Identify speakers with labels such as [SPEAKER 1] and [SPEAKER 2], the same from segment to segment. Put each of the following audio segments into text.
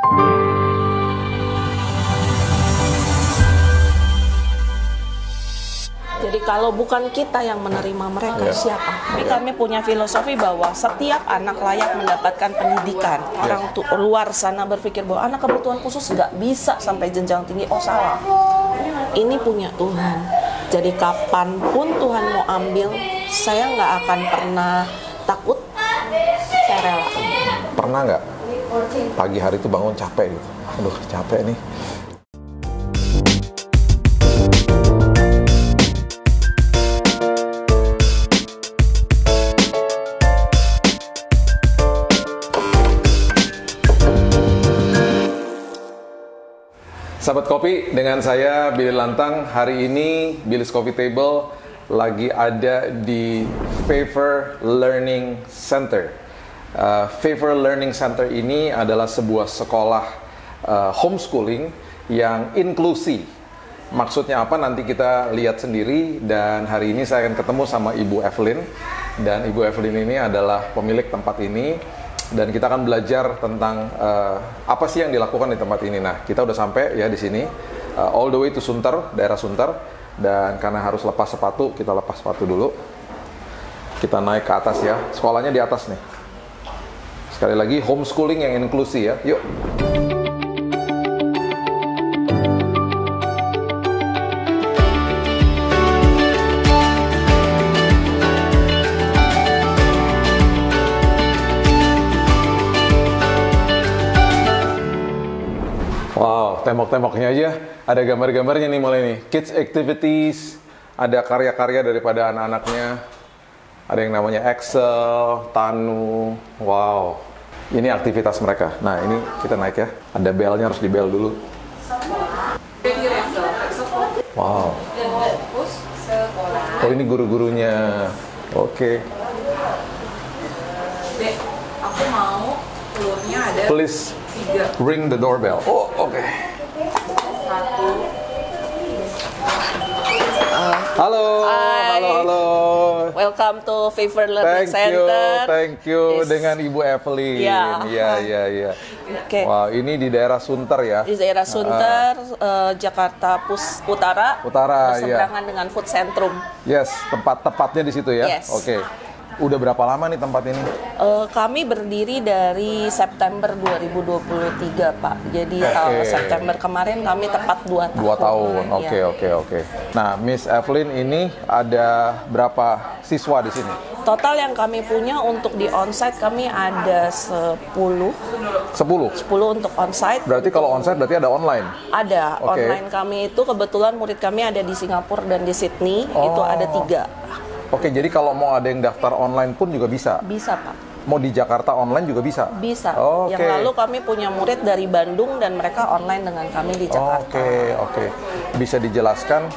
[SPEAKER 1] Jadi kalau bukan kita yang menerima mereka, siapa? Tapi kami punya filosofi bahwa setiap anak layak mendapatkan pendidikan. Orang luar sana berpikir bahwa anak kebutuhan khusus nggak bisa sampai jenjang tinggi. Oh salah. Ini punya Tuhan. Jadi kapanpun Tuhan mau ambil, saya nggak akan pernah takut. Saya rela.
[SPEAKER 2] Pernah nggak pagi hari itu bangun capek gitu? Aduh capek nih. Sahabat Kopi, dengan saya Billy Lantang. Hari ini Billy's Coffee Table lagi ada di Favor Learning Center. Favor Learning Center ini adalah sebuah sekolah homeschooling yang inklusi. Maksudnya apa nanti kita lihat sendiri, dan hari ini saya akan ketemu sama Ibu Evelyn. Dan Ibu Evelyn ini adalah pemilik tempat ini. Dan kita akan belajar tentang apa sih yang dilakukan di tempat ini. Nah, kita udah sampai ya di sini, all the way to Sunter, daerah Sunter. Dan karena harus lepas sepatu, kita lepas sepatu dulu. Kita naik ke atas ya. Sekolahnya di atas nih. Sekali lagi, homeschooling yang inklusi ya. Yuk. Wow, tembok-temboknya aja ada gambar-gambarnya nih mulai nih. Kids activities, ada karya-karya daripada anak-anaknya. Ada yang namanya Excel, Tanu. Wow, ini aktivitas mereka. Nah, ini kita naik ya. Ada belnya, harus di bel dulu. Wow. Oh, ini guru-gurunya. Oke.
[SPEAKER 3] Dek, aku mau telurnya ada
[SPEAKER 2] Please
[SPEAKER 3] 3.
[SPEAKER 2] ring the doorbell. Oh, oke.
[SPEAKER 3] 1.
[SPEAKER 2] Halo,
[SPEAKER 1] Hai.
[SPEAKER 2] halo.
[SPEAKER 1] Welcome to Favor Learning Center.
[SPEAKER 2] Thank you.
[SPEAKER 1] Yes.
[SPEAKER 2] Dengan Ibu Evelyn. Iya.
[SPEAKER 1] Oke.
[SPEAKER 2] Wah, ini di daerah Sunter ya?
[SPEAKER 1] Di daerah Sunter, Jakarta Utara. Berseberangan dengan Food Centrum.
[SPEAKER 2] Yes, tepatnya di situ ya?
[SPEAKER 1] Yes.
[SPEAKER 2] Oke. Udah berapa lama nih tempat ini?
[SPEAKER 1] Kami berdiri dari September 2023, Pak. Jadi September kemarin kami tepat 2 tahun.
[SPEAKER 2] 2 tahun,
[SPEAKER 1] Ya.
[SPEAKER 2] oke. Nah, Miss Evelyn ini ada berapa siswa di sini?
[SPEAKER 1] Total yang kami punya untuk di onsite kami ada 10.
[SPEAKER 2] 10?
[SPEAKER 1] untuk onsite.
[SPEAKER 2] Berarti kalau onsite berarti ada online?
[SPEAKER 1] Ada.
[SPEAKER 2] Oke.
[SPEAKER 1] Online kami itu kebetulan murid kami ada di Singapura dan di Sydney. Itu ada 3.
[SPEAKER 2] Oke, jadi kalau mau ada yang daftar online pun juga bisa?
[SPEAKER 1] Bisa, Pak.
[SPEAKER 2] Mau di Jakarta online juga bisa?
[SPEAKER 1] Bisa.
[SPEAKER 2] Oke.
[SPEAKER 1] Yang lalu kami punya murid dari Bandung dan mereka online dengan kami di Jakarta.
[SPEAKER 2] Oke. Bisa dijelaskan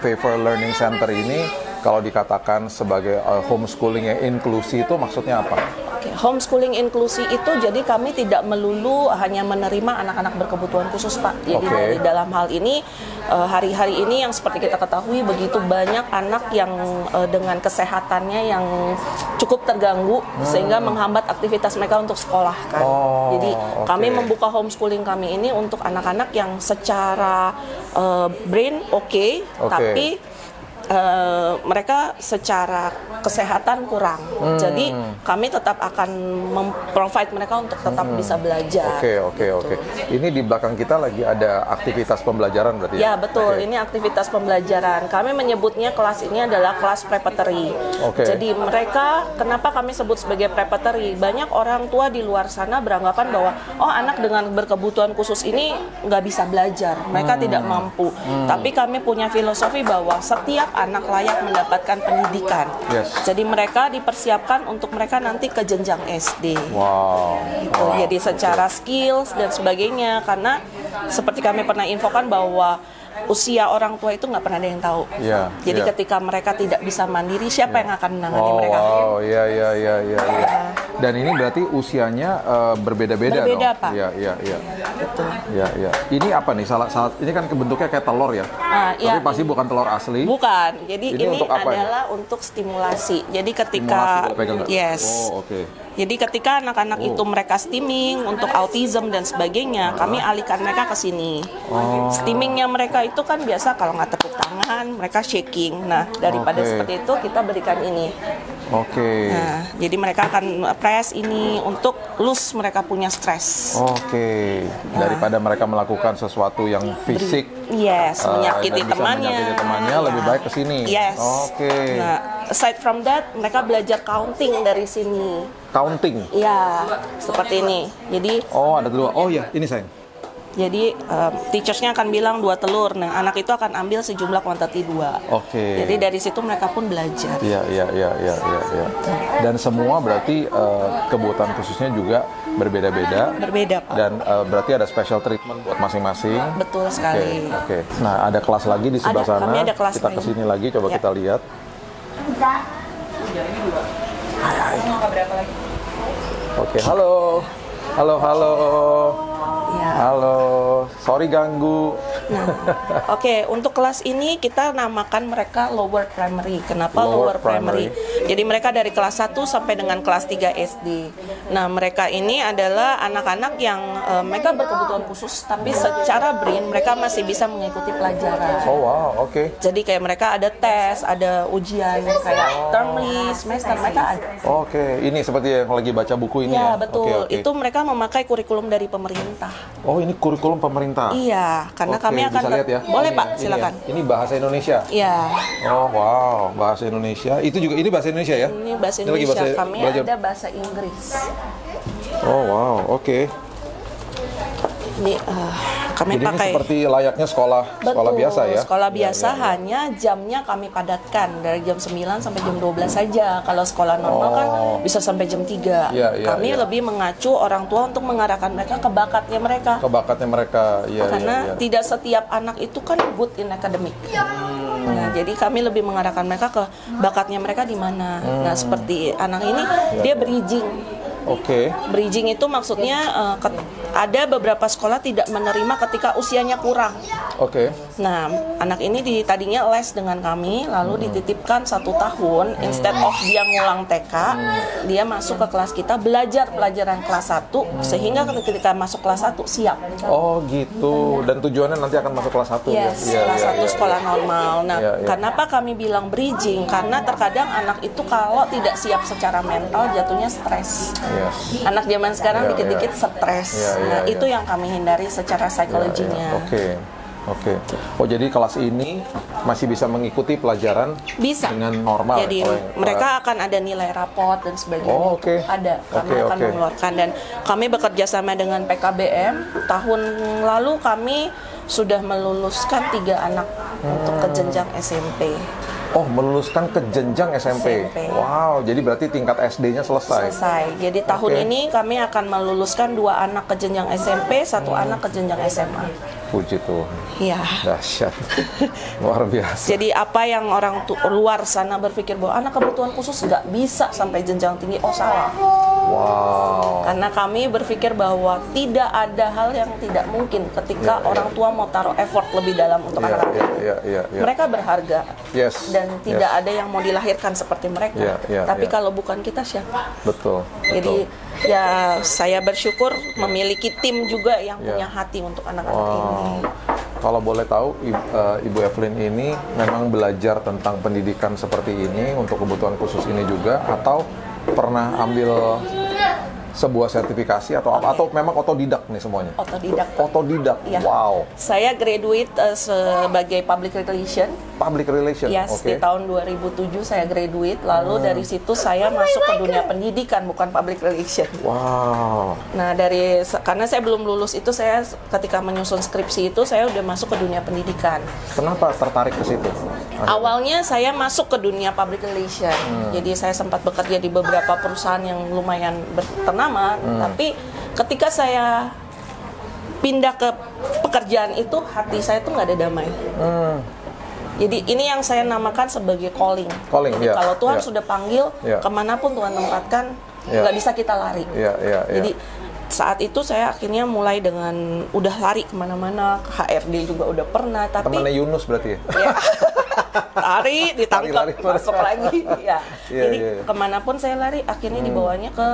[SPEAKER 2] Favor Learning Center ini kalau dikatakan sebagai homeschooling yang inklusi itu maksudnya apa?
[SPEAKER 1] Oke, homeschooling inklusi itu jadi kami tidak melulu hanya menerima anak-anak berkebutuhan khusus, Pak. Jadi dari dalam hal ini hari-hari ini yang seperti kita ketahui begitu banyak anak yang dengan kesehatannya yang cukup terganggu sehingga menghambat aktivitas mereka untuk sekolah kan. Jadi kami membuka homeschooling kami ini untuk anak-anak yang secara brain tapi mereka secara kesehatan kurang. Jadi kami tetap akan memprovide mereka untuk tetap bisa belajar.
[SPEAKER 2] Oke. Ini di belakang kita lagi ada aktivitas pembelajaran berarti ya?
[SPEAKER 1] Ya betul, ini aktivitas pembelajaran. Kami menyebutnya kelas ini adalah kelas preparatory. Jadi mereka, kenapa kami sebut sebagai preparatory? Banyak orang tua di luar sana beranggapan bahwa anak dengan berkebutuhan khusus ini nggak bisa belajar, mereka tidak mampu. Tapi kami punya filosofi bahwa setiap anak layak mendapatkan pendidikan. Jadi mereka dipersiapkan untuk mereka nanti ke jenjang SD. Jadi secara skills dan sebagainya, karena seperti kami pernah infokan bahwa usia orang tua itu nggak pernah ada yang tahu. Jadi ketika mereka tidak bisa mandiri, siapa yang akan menangani mereka?
[SPEAKER 2] Dan ini berarti usianya berbeda-beda dong?
[SPEAKER 1] Berbeda, Pak.
[SPEAKER 2] Iya.
[SPEAKER 1] Betul.
[SPEAKER 2] Iya. Ini apa nih? Ini kan bentuknya kayak telur ya? Tapi pasti bukan telur asli.
[SPEAKER 1] Bukan. Jadi ini
[SPEAKER 2] untuk apa
[SPEAKER 1] adalah untuk stimulasi. Jadi ketika
[SPEAKER 2] Stimulasi, boleh pegang nggak?
[SPEAKER 1] yes.
[SPEAKER 2] Oh, oke.
[SPEAKER 1] Jadi ketika anak-anak itu mereka steaming untuk autism dan sebagainya, kami alihkan mereka ke sini. Steamingnya mereka itu kan biasa kalau nggak tepuk tangan, mereka shaking. Nah, daripada seperti itu kita berikan ini.
[SPEAKER 2] Oke.
[SPEAKER 1] Nah, jadi mereka akan press ini untuk loose mereka punya stres.
[SPEAKER 2] Oke. Daripada mereka melakukan sesuatu yang fisik,
[SPEAKER 1] Yes, menyakiti
[SPEAKER 2] dan bisa
[SPEAKER 1] temannya.
[SPEAKER 2] menyakiti temannya, lebih baik ke sini.
[SPEAKER 1] Yes.
[SPEAKER 2] Oke.
[SPEAKER 1] Nah, aside from that, mereka belajar counting dari sini.
[SPEAKER 2] Counting.
[SPEAKER 1] Iya, seperti ini. Jadi
[SPEAKER 2] Ada 2. Oh ya, ini sayang.
[SPEAKER 1] Jadi teachersnya akan bilang 2 telur. Nah, anak itu akan ambil sejumlah kuantiti 2.
[SPEAKER 2] Oke.
[SPEAKER 1] Jadi dari situ mereka pun belajar.
[SPEAKER 2] Iya. Dan semua berarti kebutuhan khususnya juga berbeda-beda.
[SPEAKER 1] Berbeda, Pak.
[SPEAKER 2] Dan berarti ada special treatment buat masing-masing.
[SPEAKER 1] Betul sekali.
[SPEAKER 2] Oke. Nah, ada kelas lagi di sebelah sana.
[SPEAKER 1] Kami ada kelas
[SPEAKER 2] Kita
[SPEAKER 1] lain.
[SPEAKER 2] kesini lagi, coba
[SPEAKER 1] Ya.
[SPEAKER 2] kita lihat. Oke, halo.
[SPEAKER 1] Ya.
[SPEAKER 2] Halo. Sorry ganggu.
[SPEAKER 1] Oke, untuk kelas ini kita namakan mereka lower primary. Kenapa
[SPEAKER 2] Lower
[SPEAKER 1] lower primary? Jadi mereka dari kelas 1 sampai dengan kelas 3 SD. Nah, mereka ini adalah anak-anak yang mereka berkebutuhan khusus, tapi secara brain mereka masih bisa mengikuti pelajaran.
[SPEAKER 2] Oh wow, oke.
[SPEAKER 1] Jadi kayak mereka ada tes, ada ujian kayak termly, semester mereka ada.
[SPEAKER 2] Oke, ini seperti yang lagi baca buku ini
[SPEAKER 1] Ya,
[SPEAKER 2] ya?
[SPEAKER 1] betul.
[SPEAKER 2] Oke.
[SPEAKER 1] Itu mereka memakai kurikulum dari pemerintah.
[SPEAKER 2] Oh, ini kurikulum pemerintah?
[SPEAKER 1] Iya, karena
[SPEAKER 2] Oke,
[SPEAKER 1] kami akan
[SPEAKER 2] bisa lihat ya?
[SPEAKER 1] Boleh,
[SPEAKER 2] Ini
[SPEAKER 1] Pak,
[SPEAKER 2] ya,
[SPEAKER 1] silakan.
[SPEAKER 2] Ini bahasa Indonesia?
[SPEAKER 1] Iya.
[SPEAKER 2] Oh, wow, bahasa Indonesia. Ini bahasa Indonesia ya?
[SPEAKER 1] Ini bahasa
[SPEAKER 2] lagi
[SPEAKER 1] Indonesia. Kami
[SPEAKER 2] belajar.
[SPEAKER 1] ada bahasa Inggris.
[SPEAKER 2] Oh, wow, oke.
[SPEAKER 1] Ini kami
[SPEAKER 2] Jadi
[SPEAKER 1] pakai
[SPEAKER 2] ini seperti layaknya sekolah biasa ya?
[SPEAKER 1] Sekolah biasa
[SPEAKER 2] Ya.
[SPEAKER 1] hanya jamnya kami padatkan dari jam 9 sampai jam 12 saja. Kalau sekolah normal kan bisa sampai jam 3.
[SPEAKER 2] Ya,
[SPEAKER 1] Kami lebih mengacu orang tua untuk mengarahkan mereka ke bakatnya mereka.
[SPEAKER 2] Ke bakatnya mereka, ya.
[SPEAKER 1] Karena tidak setiap anak itu kan good in academic. Nah, jadi kami lebih mengarahkan mereka ke bakatnya mereka di mana. Nah, seperti anak ini dia bridging.
[SPEAKER 2] Oke.
[SPEAKER 1] Bridging itu maksudnya ada beberapa sekolah tidak menerima ketika usianya kurang.
[SPEAKER 2] Oke.
[SPEAKER 1] Nah, anak ini tadinya les dengan kami, lalu dititipkan 1 tahun. Instead of dia ngulang TK, dia masuk ke kelas kita, belajar pelajaran kelas 1, sehingga ketika masuk kelas 1 siap.
[SPEAKER 2] Oh gitu. Dan tujuannya nanti akan masuk kelas 1
[SPEAKER 1] Yes,
[SPEAKER 2] ya?
[SPEAKER 1] kelas 1 sekolah normal. Nah,
[SPEAKER 2] Iya.
[SPEAKER 1] kenapa kami bilang bridging? Karena terkadang anak itu kalau tidak siap secara mental, jatuhnya stres.
[SPEAKER 2] Yes.
[SPEAKER 1] Anak zaman sekarang
[SPEAKER 2] Iya,
[SPEAKER 1] dikit-dikit stres. Nah, itu yang kami hindari secara psikologinya.
[SPEAKER 2] Oke. Oh, jadi kelas ini masih bisa mengikuti pelajaran
[SPEAKER 1] Bisa.
[SPEAKER 2] dengan normal.
[SPEAKER 1] Jadi
[SPEAKER 2] ya?
[SPEAKER 1] mereka akan ada nilai raport dan sebagainya.
[SPEAKER 2] Oh, oke.
[SPEAKER 1] Ada. Kami
[SPEAKER 2] Oke,
[SPEAKER 1] akan
[SPEAKER 2] oke.
[SPEAKER 1] mengeluarkan, dan kami bekerja sama dengan PKBM. Tahun lalu kami sudah meluluskan 3 anak untuk ke jenjang SMP.
[SPEAKER 2] Oh, meluluskan ke jenjang SMP.
[SPEAKER 1] SMP.
[SPEAKER 2] Wow, jadi berarti tingkat SD-nya selesai.
[SPEAKER 1] Jadi tahun
[SPEAKER 2] Oke.
[SPEAKER 1] ini kami akan meluluskan 2 anak ke jenjang SMP, 1 anak ke jenjang SMA.
[SPEAKER 2] Puji Tuhan.
[SPEAKER 1] Iya.
[SPEAKER 2] Dahsyat. Luar biasa.
[SPEAKER 1] Jadi apa yang orang luar sana berpikir bahwa anak kebutuhan khusus nggak bisa sampai jenjang tinggi, oh salah.
[SPEAKER 2] Wow.
[SPEAKER 1] Karena kami berpikir bahwa tidak ada hal yang tidak mungkin ketika orang tua mau taruh effort lebih dalam untuk anak-anak.
[SPEAKER 2] Iya.
[SPEAKER 1] Mereka berharga.
[SPEAKER 2] Yes.
[SPEAKER 1] Dan tidak ada yang mau dilahirkan seperti mereka. Tapi kalau bukan kita siapa?
[SPEAKER 2] Betul.
[SPEAKER 1] Jadi ya saya bersyukur memiliki tim juga yang punya hati untuk anak-anak ini.
[SPEAKER 2] Kalau boleh tahu, Ibu Evelyn ini memang belajar tentang pendidikan seperti ini untuk kebutuhan khusus ini juga, atau pernah ambil sebuah sertifikasi atau apa, atau memang otodidak nih semuanya?
[SPEAKER 1] Otodidak.
[SPEAKER 2] Otodidak.
[SPEAKER 1] Iya.
[SPEAKER 2] Wow.
[SPEAKER 1] Saya graduate sebagai public relation.
[SPEAKER 2] Public relation.
[SPEAKER 1] Yes,
[SPEAKER 2] Oke.
[SPEAKER 1] di tahun 2007 saya graduate, lalu dari situ saya masuk ke dunia pendidikan, bukan public relation.
[SPEAKER 2] Wow.
[SPEAKER 1] Nah, karena saya belum lulus itu, saya ketika menyusun skripsi itu saya udah masuk ke dunia pendidikan.
[SPEAKER 2] Kenapa tertarik ke situ?
[SPEAKER 1] Awalnya saya masuk ke dunia public relation, jadi saya sempat bekerja di beberapa perusahaan yang lumayan ternama, tapi ketika saya pindah ke pekerjaan itu, hati saya tuh nggak ada damai. Jadi ini yang saya namakan sebagai calling.
[SPEAKER 2] Calling,
[SPEAKER 1] Jadi
[SPEAKER 2] ya,
[SPEAKER 1] kalau Tuhan
[SPEAKER 2] ya.
[SPEAKER 1] sudah panggil,
[SPEAKER 2] Ya.
[SPEAKER 1] kemanapun Tuhan tempatkan, nggak bisa kita lari.
[SPEAKER 2] Iya.
[SPEAKER 1] Jadi saat itu saya akhirnya mulai dengan udah lari kemana-mana, ke HRD juga udah pernah, tapi
[SPEAKER 2] Temennya Yunus berarti ya?
[SPEAKER 1] ya, lari ditangkap
[SPEAKER 2] Lari.
[SPEAKER 1] masuk lagi ya.
[SPEAKER 2] Iya,
[SPEAKER 1] Jadi
[SPEAKER 2] iya.
[SPEAKER 1] kemanapun saya lari akhirnya dibawanya ke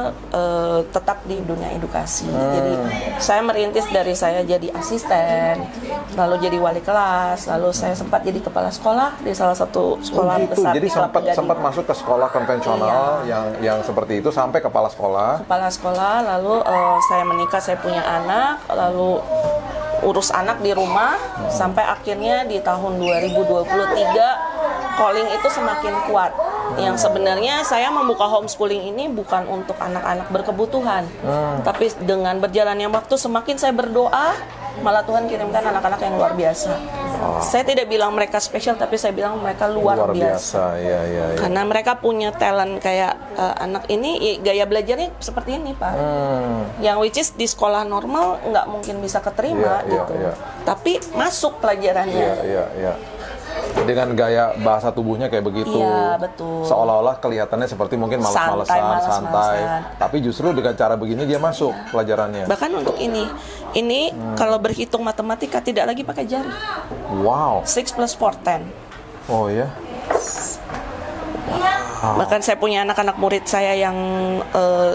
[SPEAKER 1] tetap di dunia edukasi. Jadi saya merintis dari saya jadi asisten, lalu jadi wali kelas, lalu saya sempat jadi kepala sekolah di salah satu sekolah
[SPEAKER 2] Gitu.
[SPEAKER 1] besar
[SPEAKER 2] Jadi
[SPEAKER 1] di Kelapa Gading.
[SPEAKER 2] sempat masuk ke sekolah konvensional yang seperti itu sampai kepala sekolah.
[SPEAKER 1] Kepala sekolah, lalu saya menikah, saya punya anak, lalu urus anak di rumah sampai akhirnya di tahun 2023 calling itu semakin kuat. Yang sebenarnya saya membuka homeschooling ini bukan untuk anak-anak berkebutuhan, tapi dengan berjalannya waktu semakin saya berdoa, malah Tuhan kirimkan anak-anak yang luar biasa. Saya tidak bilang mereka spesial, tapi saya bilang mereka luar biasa.
[SPEAKER 2] Iya.
[SPEAKER 1] Karena mereka punya talent kayak anak ini, gaya belajarnya seperti ini, Pak. Yang which is di sekolah normal nggak mungkin bisa keterima
[SPEAKER 2] Iya,
[SPEAKER 1] gitu.
[SPEAKER 2] iya.
[SPEAKER 1] Tapi masuk pelajarannya.
[SPEAKER 2] Iya. Dengan gaya bahasa tubuhnya kayak begitu.
[SPEAKER 1] Iya, betul.
[SPEAKER 2] Seolah-olah kelihatannya seperti mungkin malas-malesan, santai. Tapi justru dengan cara begini dia masuk pelajarannya.
[SPEAKER 1] Bahkan untuk ini kalau berhitung matematika tidak lagi pakai jari.
[SPEAKER 2] Wow.
[SPEAKER 1] 6 plus 4, 10.
[SPEAKER 2] Oh ya.
[SPEAKER 1] Bahkan saya punya anak-anak murid saya yang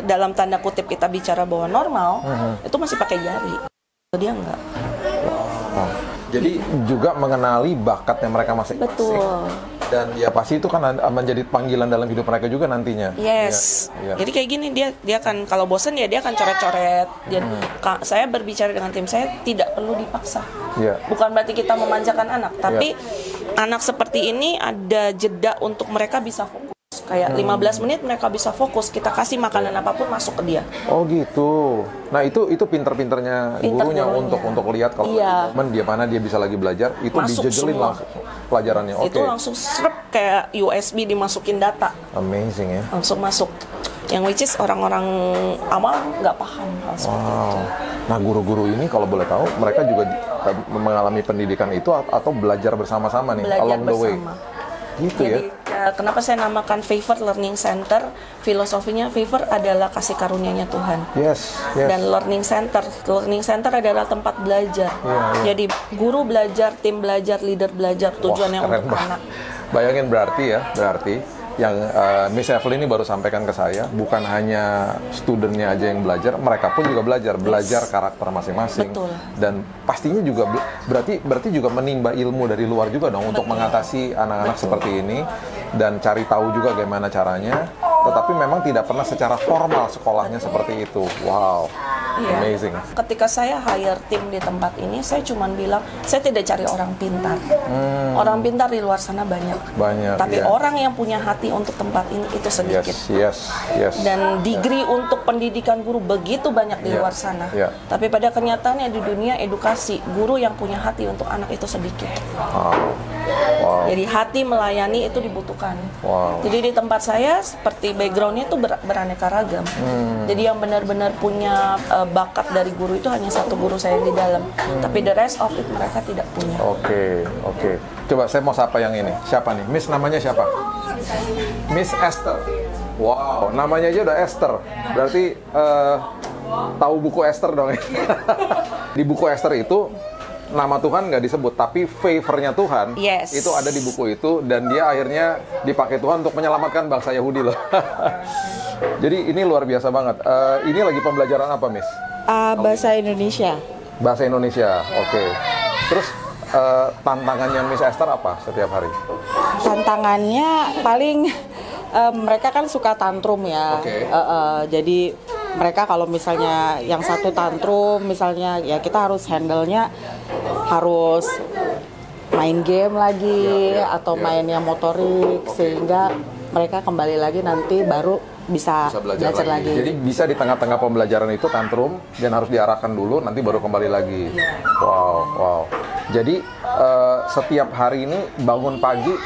[SPEAKER 1] dalam tanda kutip kita bicara bahwa normal, itu masih pakai jari. Dia enggak.
[SPEAKER 2] Jadi juga mengenali bakatnya mereka masing-masing.
[SPEAKER 1] Betul.
[SPEAKER 2] Dan ya pasti itu kan menjadi panggilan dalam hidup mereka juga nantinya.
[SPEAKER 1] Yes.
[SPEAKER 2] Iya.
[SPEAKER 1] Jadi kayak gini, dia kan kalau bosen ya dia akan coret-coret. Jadi saya berbicara dengan tim saya tidak perlu dipaksa.
[SPEAKER 2] Iya.
[SPEAKER 1] Bukan berarti kita memanjakan anak, tapi anak seperti ini ada jeda untuk mereka bisa fokus. Kayak 15 menit mereka bisa fokus, kita kasih makanan apapun masuk ke dia.
[SPEAKER 2] Oh gitu. Nah itu pinter-pinternya gurunya untuk lihat kalau momen dia mana dia bisa lagi belajar, itu
[SPEAKER 1] Masuk
[SPEAKER 2] dijejelin
[SPEAKER 1] semua.
[SPEAKER 2] langsung pelajarannya. Oke.
[SPEAKER 1] Itu langsung serep kayak USB dimasukin data,
[SPEAKER 2] Amazing ya.
[SPEAKER 1] langsung masuk. Yang which is orang-orang awam nggak paham hal seperti itu.
[SPEAKER 2] Nah guru-guru ini kalau boleh tahu mereka juga mengalami pendidikan itu atau belajar bersama-sama nih
[SPEAKER 1] Belajar
[SPEAKER 2] along the way.
[SPEAKER 1] bersama.
[SPEAKER 2] Gitu
[SPEAKER 1] Jadi kenapa saya namakan Favor Learning Center? Filosofinya Favor adalah kasih karunia-Nya Tuhan.
[SPEAKER 2] Yes.
[SPEAKER 1] Dan Learning Center adalah tempat belajar.
[SPEAKER 2] Iya.
[SPEAKER 1] Jadi guru belajar, tim belajar, leader belajar, tujuannya
[SPEAKER 2] Wah, keren
[SPEAKER 1] untuk
[SPEAKER 2] banget.
[SPEAKER 1] anak.
[SPEAKER 2] Bayangin berarti yang Miss Evelyn ini baru sampaikan ke saya, bukan hanya studentnya aja yang belajar, mereka pun juga belajar karakter masing-masing.
[SPEAKER 1] Betul.
[SPEAKER 2] Dan pastinya juga berarti juga menimba ilmu dari luar juga dong untuk mengatasi anak-anak seperti ini dan cari tahu juga bagaimana caranya. Tetapi memang tidak pernah secara formal sekolahnya seperti itu. Wow. Amazing.
[SPEAKER 1] Ketika saya hire tim di tempat ini, saya cuma bilang, saya tidak cari orang pintar. Orang pintar di luar sana banyak. Tapi orang yang punya hati untuk tempat ini itu sedikit.
[SPEAKER 2] Yes.
[SPEAKER 1] Dan degree untuk pendidikan guru begitu banyak di luar sana. Tapi pada kenyataannya di dunia edukasi, guru yang punya hati untuk anak itu sedikit.
[SPEAKER 2] Wow.
[SPEAKER 1] Jadi hati melayani itu dibutuhkan.
[SPEAKER 2] Wow.
[SPEAKER 1] Jadi di tempat saya seperti backgroundnya itu beraneka ragam. Jadi yang benar-benar punya bakat dari guru itu hanya satu guru saya yang di dalam. Tapi the rest of it mereka tidak punya.
[SPEAKER 2] Oke. Coba saya mau sapa yang ini. Siapa nih? Miss namanya siapa? Miss Esther. Wow, namanya aja udah Esther. Berarti tahu buku Esther dong ya? Di buku Esther itu nama Tuhan nggak disebut, tapi favornya Tuhan itu ada di buku itu, dan dia akhirnya dipakai Tuhan untuk menyelamatkan bangsa Yahudi loh. Jadi ini luar biasa banget. Ini lagi pembelajaran apa, Miss?
[SPEAKER 4] Bahasa Indonesia.
[SPEAKER 2] Bahasa Indonesia, oke. Terus tantangannya Miss Esther apa setiap hari?
[SPEAKER 4] Tantangannya paling mereka kan suka tantrum ya. Jadi mereka kalau misalnya yang satu tantrum, misalnya ya kita harus handle-nya harus main game lagi atau main yang motorik sehingga mereka kembali lagi nanti baru bisa belajar lagi.
[SPEAKER 2] Jadi bisa di tengah-tengah pembelajaran itu tantrum dan harus diarahkan dulu, nanti baru kembali lagi. Wow. Jadi setiap hari ini bangun pagi,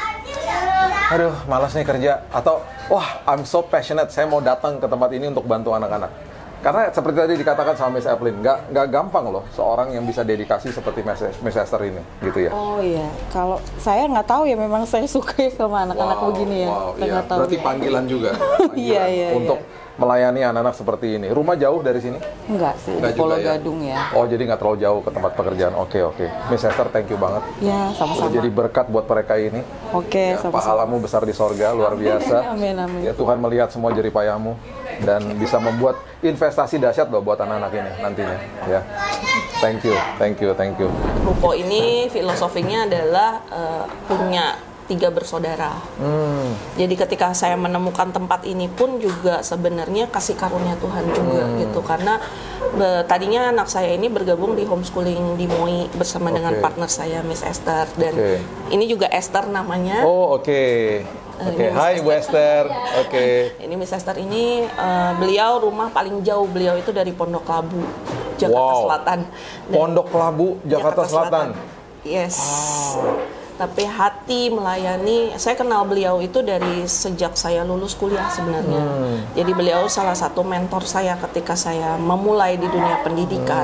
[SPEAKER 2] aduh malas nih kerja, atau wah I'm so passionate, saya mau datang ke tempat ini untuk bantu anak-anak. Karena seperti tadi dikatakan sama Miss Evelyn, nggak gampang loh seorang yang bisa dedikasi seperti Miss Esther ini, gitu ya.
[SPEAKER 4] Oh iya, kalau saya nggak tahu ya, memang saya suka sama anak-anak begini ya.
[SPEAKER 2] Wow, iya. Berarti panggilan juga.
[SPEAKER 4] Iya.
[SPEAKER 2] Untuk melayani anak-anak seperti ini. Rumah jauh dari sini?
[SPEAKER 4] Enggak sih,
[SPEAKER 2] Enggak
[SPEAKER 4] di Pulau
[SPEAKER 2] juga ya?
[SPEAKER 4] Gadung ya.
[SPEAKER 2] Oh, jadi nggak terlalu jauh ke tempat pekerjaan. Oke. Miss Esther, thank you banget.
[SPEAKER 4] Ya, sama-sama.
[SPEAKER 2] Udah jadi berkat buat mereka ini.
[SPEAKER 4] Oke,
[SPEAKER 2] Ya,
[SPEAKER 4] sama-sama.
[SPEAKER 2] pahalamu besar di sorga, luar biasa.
[SPEAKER 4] Amin, amin.
[SPEAKER 2] Ya, Tuhan melihat semua jeripayahmu dan bisa membuat investasi dahsyat loh buat anak-anak ini nantinya. Ya, thank you.
[SPEAKER 1] Ruko ini filosofinya adalah punya 3 bersaudara. Jadi ketika saya menemukan tempat ini pun juga sebenarnya kasih karunia Tuhan juga gitu, karena tadinya anak saya ini bergabung di homeschooling di MOI bersama dengan partner saya Miss Esther, dan ini juga Esther namanya.
[SPEAKER 2] Oh, oke. Hai Bu Esther.
[SPEAKER 1] Ini Miss Esther ini beliau rumah paling jauh beliau itu dari Pondok Labu, Jakarta Selatan. Dan
[SPEAKER 2] Pondok Labu, Jakarta Selatan.
[SPEAKER 1] Yes. Tapi hati melayani, saya kenal beliau itu dari sejak saya lulus kuliah sebenarnya. Jadi beliau salah satu mentor saya ketika saya memulai di dunia pendidikan.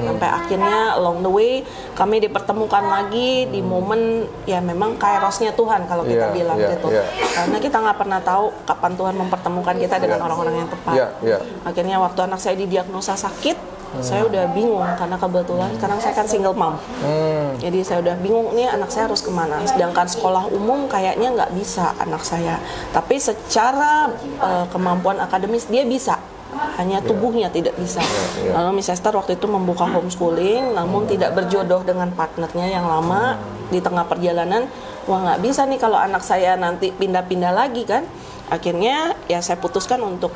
[SPEAKER 1] Sampai akhirnya along the way kami dipertemukan lagi di momen ya memang kairosnya Tuhan kalau kita bilang gitu. Karena kita nggak pernah tahu kapan Tuhan mempertemukan kita dengan orang-orang yang tepat. Akhirnya waktu anak saya didiagnosa sakit, saya udah bingung karena kebetulan sekarang saya kan single mom. Jadi saya udah bingung nih anak saya harus kemana. Sedangkan sekolah umum kayaknya nggak bisa anak saya. Tapi secara kemampuan akademis dia bisa. Hanya tubuhnya tidak bisa. Lalu Miss Esther waktu itu membuka homeschooling, namun tidak berjodoh dengan partnernya yang lama. Di tengah perjalanan, wah nggak bisa nih kalau anak saya nanti pindah-pindah lagi kan. Akhirnya ya saya putuskan untuk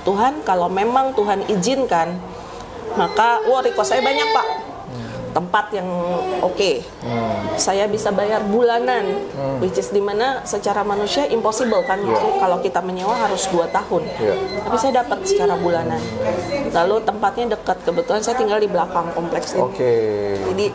[SPEAKER 1] Tuhan, kalau memang Tuhan izinkan, maka request saya banyak Pak, tempat yang oke. Saya bisa bayar bulanan, which is dimana secara manusia impossible kan, kalau kita menyewa harus 2 tahun. Tapi saya dapat secara bulanan. Lalu tempatnya dekat, kebetulan saya tinggal di belakang kompleks ini. Jadi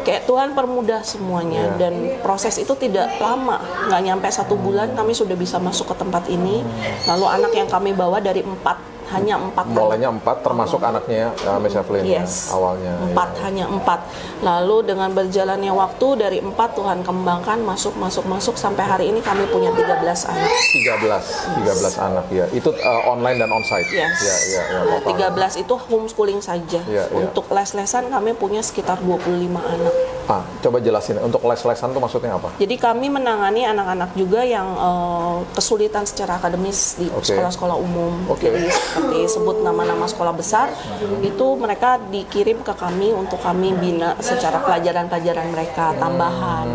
[SPEAKER 1] kayak Tuhan permudah semuanya, dan proses itu tidak lama, nggak nyampe 1 bulan kami sudah bisa masuk ke tempat ini. Lalu anak yang kami bawa dari 4, hanya 4.
[SPEAKER 2] Mulainya 4 termasuk anaknya Miss Evelyn awalnya.
[SPEAKER 1] 4, hanya 4. Lalu dengan berjalannya waktu dari 4 Tuhan kembangkan masuk sampai hari ini kami punya 13 anak.
[SPEAKER 2] 13 anak ya. Itu online dan onsite.
[SPEAKER 1] Yes.
[SPEAKER 2] Ya,
[SPEAKER 1] 13 itu homeschooling saja. Untuk les-lesan kami punya sekitar 25 anak.
[SPEAKER 2] Coba jelasin untuk les-lesan itu maksudnya apa?
[SPEAKER 1] Jadi kami menangani anak-anak juga yang kesulitan secara akademis di sekolah-sekolah umum. Jadi seperti sebut nama-nama sekolah besar, itu mereka dikirim ke kami untuk kami bina secara pelajaran-pelajaran mereka tambahan.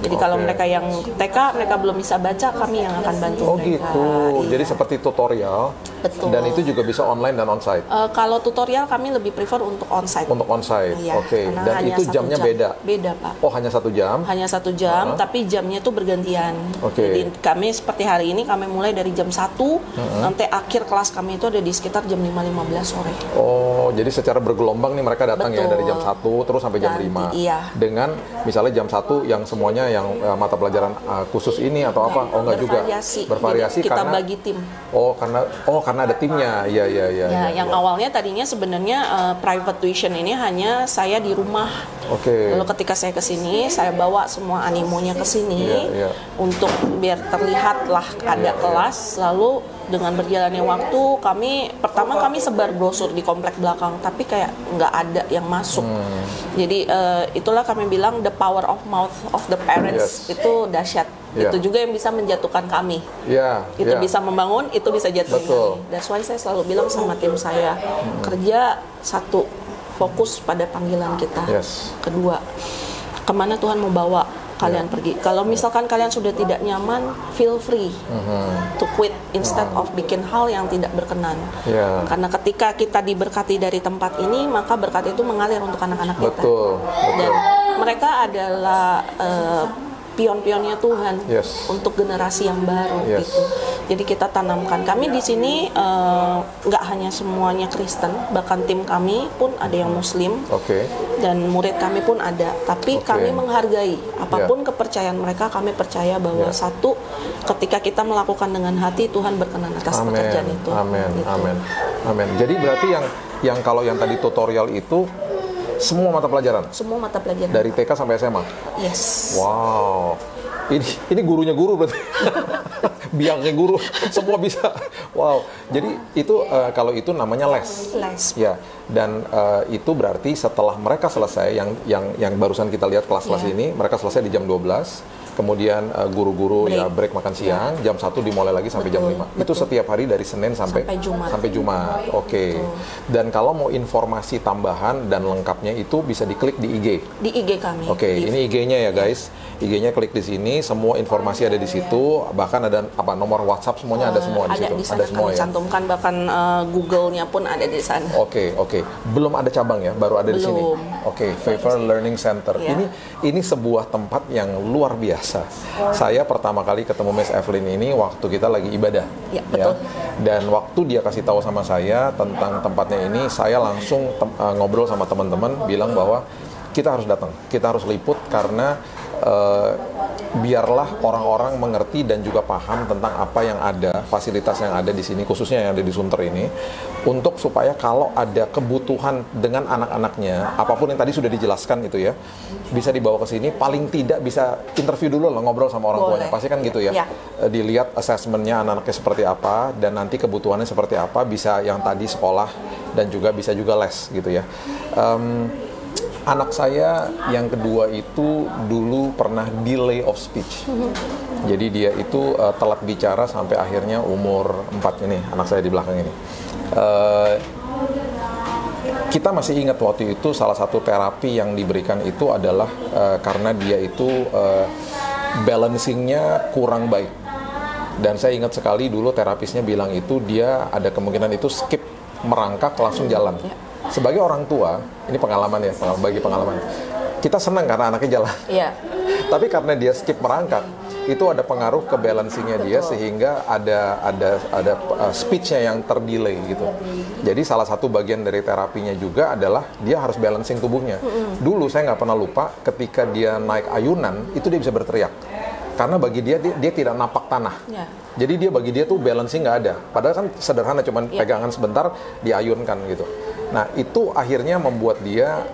[SPEAKER 1] Jadi kalau mereka yang TK, mereka belum bisa baca, kami yang akan bantu mereka.
[SPEAKER 2] Gitu. Jadi seperti tutorial.
[SPEAKER 1] Betul.
[SPEAKER 2] Dan itu juga bisa online dan onsite.
[SPEAKER 1] Kalau tutorial kami lebih prefer untuk onsite.
[SPEAKER 2] Untuk onsite. Dan itu jamnya beda.
[SPEAKER 1] Beda Pak.
[SPEAKER 2] Oh, hanya 1 jam?
[SPEAKER 1] Hanya 1 jam, tapi jamnya itu bergantian. Jadi kami seperti hari ini kami mulai dari jam 1, nanti akhir kelas kami itu ada di sekitar jam 5.15 sore.
[SPEAKER 2] Oh, jadi secara bergelombang nih mereka datang ya dari jam 1 terus sampai jam 5. Dengan misalnya jam 1 yang semuanya yang mata pelajaran khusus ini atau apa? Oh, enggak juga. Bervariasi
[SPEAKER 1] kita
[SPEAKER 2] karena
[SPEAKER 1] bagi tim.
[SPEAKER 2] Karena ada timnya. Iya.
[SPEAKER 1] Yang awalnya tadinya sebenarnya private tuition ini hanya saya di rumah. Lalu ketika saya ke sini, saya bawa semua animonya ke sini untuk biar terlihat lah ada kelas. Lalu dengan berjalannya waktu pertama kami sebar brosur di komplek belakang, tapi kayak nggak ada yang masuk. Jadi itulah kami bilang the power of mouth of the parents itu dahsyat. Itu juga yang bisa menjatuhkan kami. Itu bisa membangun, itu bisa jatuhin. That's why saya selalu bilang sama tim saya, kerja satu, fokus pada panggilan kita. Kedua, kemana Tuhan mau bawa kalian pergi. Kalau misalkan kalian sudah tidak nyaman, feel free to quit instead of bikin hal yang tidak berkenan. Karena ketika kita diberkati dari tempat ini, maka berkat itu mengalir untuk anak-anak kita. Dan mereka adalah pion-pionnya Tuhan untuk generasi yang baru gitu. Jadi kita tanamkan. Kami di sini nggak hanya semuanya Kristen, bahkan tim kami pun ada yang Muslim, dan murid kami pun ada. Tapi kami menghargai apapun kepercayaan mereka. Kami percaya bahwa satu, ketika kita melakukan dengan hati, Tuhan berkenan atas pekerjaan itu.
[SPEAKER 2] Amin. Jadi berarti yang kalau yang tadi tutorial itu semua mata pelajaran? Semua mata pelajaran. Dari TK sampai SMA?
[SPEAKER 1] Yes.
[SPEAKER 2] Wow. Ini gurunya guru berarti. biangnya guru, semua bisa. Wow. Jadi itu kalau itu namanya les.
[SPEAKER 1] Les.
[SPEAKER 2] Ya. Dan itu berarti setelah mereka selesai yang barusan kita lihat kelas-kelas ini, mereka selesai di jam 12. Kemudian guru-guru ya break makan siang, jam 1 dimulai lagi sampai jam 5. Itu setiap hari dari Senin sampai Jumat. Oke. Dan kalau mau informasi tambahan dan lengkapnya itu bisa diklik di IG.
[SPEAKER 1] Di IG kami.
[SPEAKER 2] Oke, ini IG-nya ya guys. IG-nya klik di sini, semua informasi ada di situ, bahkan ada nomor WhatsApp semuanya ada semua di situ.
[SPEAKER 1] Ada semua ya. Cantumkan bahkan Google-nya pun ada di sana.
[SPEAKER 2] Oke. Belum ada cabang ya, baru ada di sini. Oke, Favor Learning Center.
[SPEAKER 1] Ya.
[SPEAKER 2] Ini sebuah tempat yang luar biasa. Saya pertama kali ketemu Miss Evelyn ini waktu kita lagi ibadah.
[SPEAKER 1] Ya, betul.
[SPEAKER 2] Dan waktu dia kasih tahu sama saya tentang tempatnya ini, saya langsung ngobrol sama teman-teman, bilang bahwa kita harus datang, kita harus liput karena biarlah orang-orang mengerti dan juga paham tentang apa yang ada, fasilitas yang ada di sini, khususnya yang ada di Sunter ini, untuk supaya kalau ada kebutuhan dengan anak-anaknya, apapun yang tadi sudah dijelaskan itu ya, bisa dibawa ke sini, paling tidak bisa interview dulu lah, ngobrol sama orang tuanya, pasti kan gitu ya. Dilihat assessment-nya anak-anaknya seperti apa, dan nanti kebutuhannya seperti apa, bisa yang tadi sekolah, dan juga bisa juga les gitu ya. Anak saya yang kedua itu dulu pernah delay of speech. Jadi dia itu telat bicara sampai akhirnya umur 4 ini, anak saya di belakang ini. Kita masih ingat waktu itu salah satu terapi yang diberikan itu adalah karena dia itu balancingnya kurang baik. Dan saya ingat sekali dulu terapisnya bilang itu dia ada kemungkinan itu skip merangkak langsung jalan. Sebagai orang tua, ini pengalaman ya, bagi pengalaman. Kita senang karena anaknya jalan.
[SPEAKER 1] Iya.
[SPEAKER 2] Tapi karena dia skip merangkak, itu ada pengaruh ke balancingnya dia sehingga ada speech-nya yang terdelay gitu. Jadi salah satu bagian dari terapinya juga adalah dia harus balancing tubuhnya. Dulu saya nggak pernah lupa ketika dia naik ayunan, itu dia bisa berteriak. Karena bagi dia tidak napak tanah. Jadi bagi dia tuh balancing nggak ada. Padahal kan sederhana, cuman pegangan sebentar, diayunkan gitu. Nah itu akhirnya membuat dia